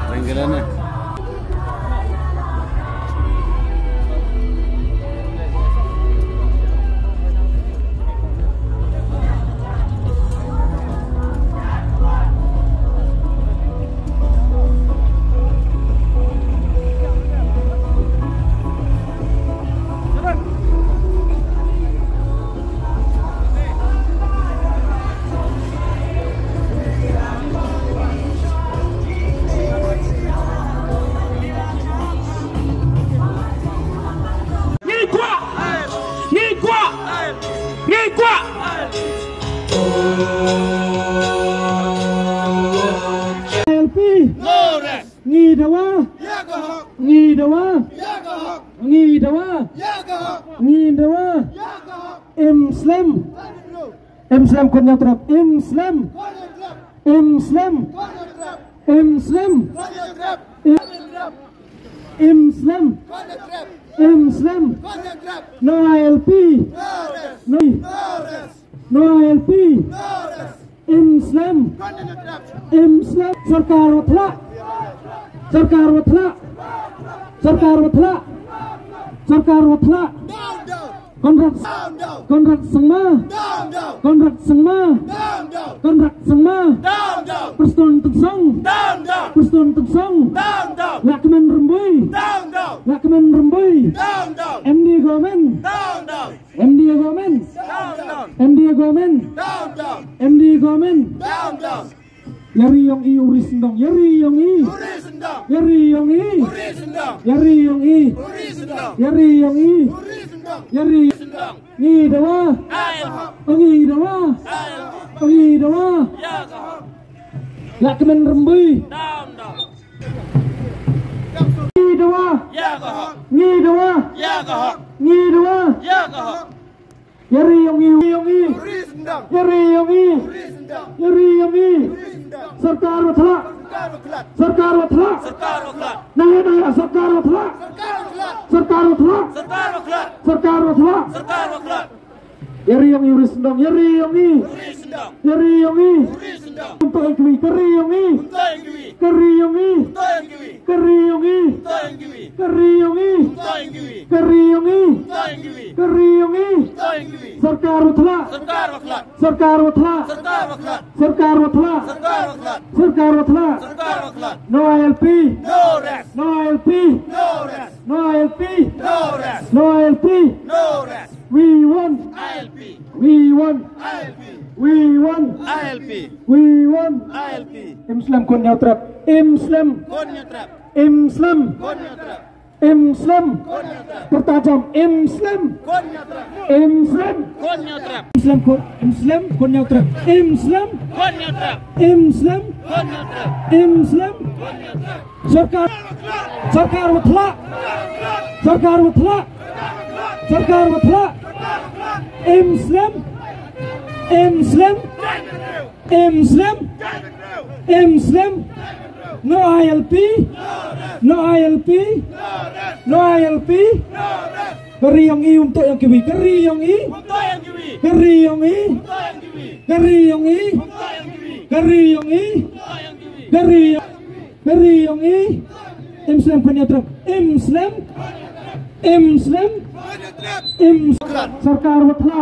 Panggilannya. Islam kon trap Islam no ILP no ILP Islam sarkar watla kontrak sengma Persatuan Tengsong Lakman Rembui MD Gomen Yari Yong I Uri Sendong Yari Yong I Ngidawa Lakman Rembui Ngidawa Yari Yong I Sarkar watla Naya Sarkar watla Yari Yong I Uri Sendong Yari Yong I untuk Keri Yong I Sarkar watla no ILP we won Islam kon trap Islam pertajam Islam kon trap sarkar watla Islam no ILP Keri Yong I untuk yang Kiwi Keri Yong I Islam kon trap Islam sarkar watla